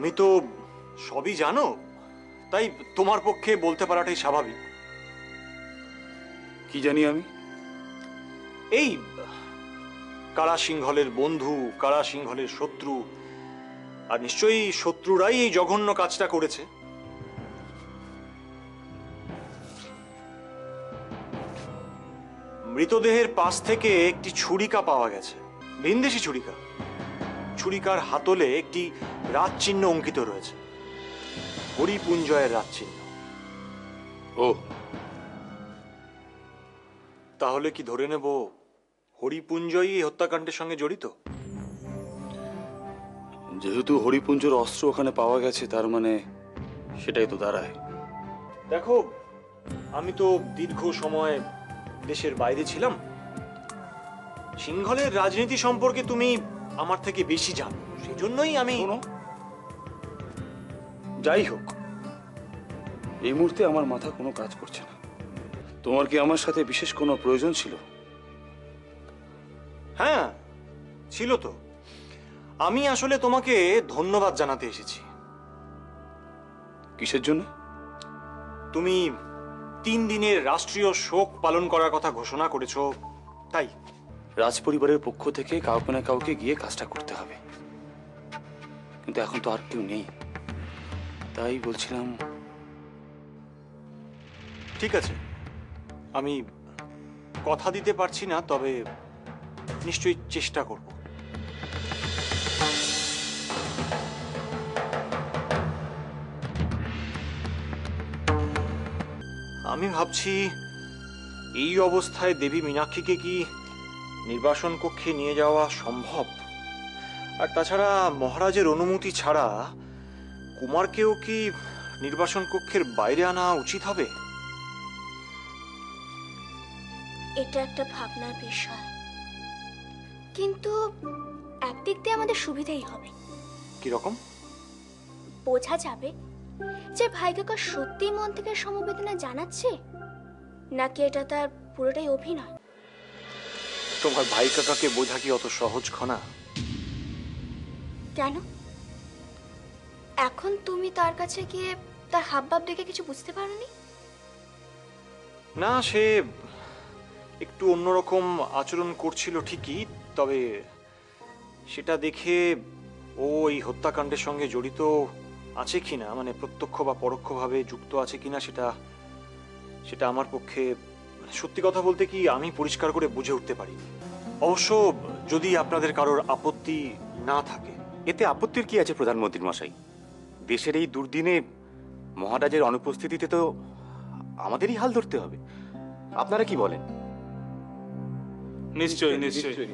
তুমি তো সবই জানো, তাই তোমার পক্ষে বলতে পারাটাই স্বাভাবিক। কি জানি আমি? এই কারা সিংহলের বন্ধু, কারা সিংহলের শত্রু, আর নিশ্চয়ই শত্রুরাই এই জঘন্য কাজটা করেছে। মৃতদেহের পাশ থেকে একটি ছুরিকা পাওয়া গেছে, ভিনদেশি ছুরিকা। ছুরিকার হাতলে একটি রাত চিহ্ন অঙ্কিত রয়েছে, হরিপুঞ্জয়ের রাত চিহ্ন। ও, তাহলে কি ধরে নেব হরিপুঞ্জয়ই এই হত্যাকাণ্ডের সঙ্গে জড়িত? যেহেতু হরিপুঞ্জর অস্ত্র ওখানে পাওয়া গেছে, তার মানে সেটাই তো দাঁড়ায়। দেখো, আমি তো দীর্ঘ সময় দেশের বাইরে ছিলাম। সিংহলের রাজনীতি সম্পর্কে তুমি আমার থেকে বেশি জানো, সেজন্যই আমি। যাই হোক, এই মুহূর্তে আমার মাথা কোনো কাজ করছে না। তোমার কি আমার সাথে বিশেষ কোনো প্রয়োজন ছিল? হ্যাঁ, ছিল তো। আমি আসলে তোমাকে ধন্যবাদ জানাতে এসেছি। কিসের জন্য? তুমি 3 দিনের রাষ্ট্রীয় শোক পালন করার কথা ঘোষণা করেছো, তাই। রাজপরিবারের পক্ষ থেকে কাউকে না কাউকে গিয়ে কাজটা করতে হবে, কিন্তু এখন তো আর কেউ নেই, তাই বলছিলাম। ঠিক আছে, আমি কথা দিতে পারছি না, তবে নিশ্চয়ই চেষ্টা করব। আমি ভাবছি এই অবস্থায় দেবী মীনাক্ষীকে কি নির্বাসন কক্ষে নিয়ে যাওয়া সম্ভব? আর তাছাড়া মহারাজের অনুমতি ছাড়া কুমারকেও কি নির্বাসন কক্ষের বাইরে আনা উচিত হবে? এটা একটা ভাবনার বিষয়, কিন্তু একদিক দিয়ে আমাদের সুবিধাই হবে। কি রকম? বোঝা যাবে যে ভাই কাকা সত্যি মন থেকে সমবেদনা জানাচ্ছে, নাকি এটা তার পুরোটাই অভিনয়। তোমার ভাই কাকাকে বোঝা কি অত সহজ খনা? কেন? এখন তুমি তার কাছে গিয়ে তার হাবভাব দেখে কিছু বুঝতে পারোনি? না, সে একটু অন্যরকম আচরণ করছিল ঠিকই, তবে সেটা দেখে ও এই হত্যাকাণ্ডের সঙ্গে জড়িত আছে কিনা, মানে প্রত্যক্ষ বা পরোক্ষভাবে যুক্ত আছে কিনা, সেটা আমার পক্ষে, সত্যি কথা বলতে কি, আমি পরিষ্কার করে বুঝে উঠতে পারি। অবশ্য যদি আপনাদের কারোর আপত্তি না থাকে। এতে আপত্তির কি আছে প্রধানমন্ত্রী মশাই? দেশের এই দুর্দিনে মহারাজের অনুপস্থিতিতে তো আমাদেরই হাল ধরতে হবে। আপনারা কি বলেন? নিশ্চয়ই নিশ্চয়ই।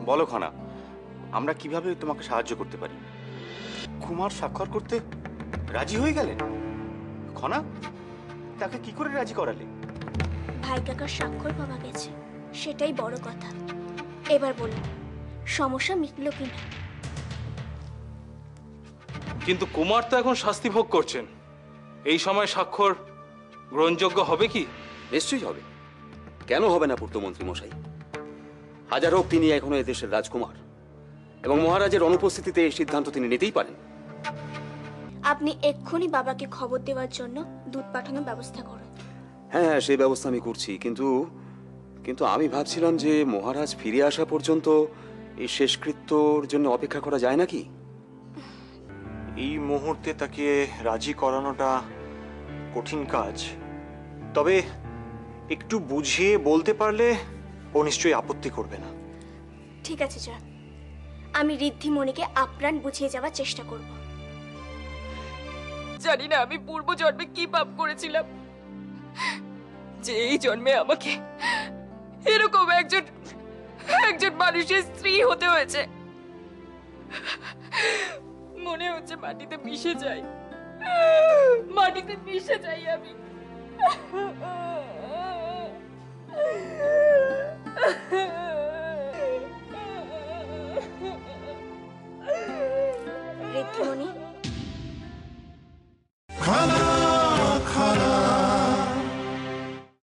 বলো খনা, আমরা কিভাবে তোমাকে সাহায্য করতে পারি? কুমার স্বাক্ষর করতে রাজি হয়ে গেলেন? খনা, তাকে কি করে রাজি করালে? ভাই কাকার স্বাক্ষর পাওয়া গেছে, সেটাই বড় কথা। এবার বলুন, সমস্যা মিটলো কিনা? কিন্তু কুমার তো এখন শাস্তি ভোগ করছেন, এই সময় স্বাক্ষর গ্রহণযোগ্য হবে কি? নিশ্চয়ই হবে, কেন হবে না পূর্তমন্ত্রী মশাই? হাজার হোক, তিনি এখনো এদেশের রাজকুমার, এবং মহারাজের অনুপস্থিতিতে এই সিদ্ধান্ত তিনি নিতেই পারেন। আপনি এক্ষুনি বাবাকে খবর দেওয়ার জন্য দুধ পাঠানোর ব্যবস্থা করুন। হ্যাঁ হ্যাঁ, সেই ব্যবস্থা আমি করছি, কিন্তু আমি ভাবছিলাম যে মহারাজ ফিরে আসা পর্যন্ত এই শেষকৃত্যর জন্য অপেক্ষা করা যায় নাকি? এই মুহূর্তে তাকে রাজি করানোটা কঠিন কাজ, তবে একটু বুঝিয়ে বলতে পারলে ও নিশ্চয়ই আপত্তি করবে না। ঠিক আছে, যান। আমি ঋদ্ধিমণিকে আপ্রাণ বুঝিয়ে যাওয়ার চেষ্টা করব। জানি না আমি পূর্ব জন্মে কি পাপ করেছিলাম যে এই জন্মে আমাকে এরকম একজন মানুষের স্ত্রী হতে হয়েছে। মনে হচ্ছে মাটিতে মিশে যাই আমি।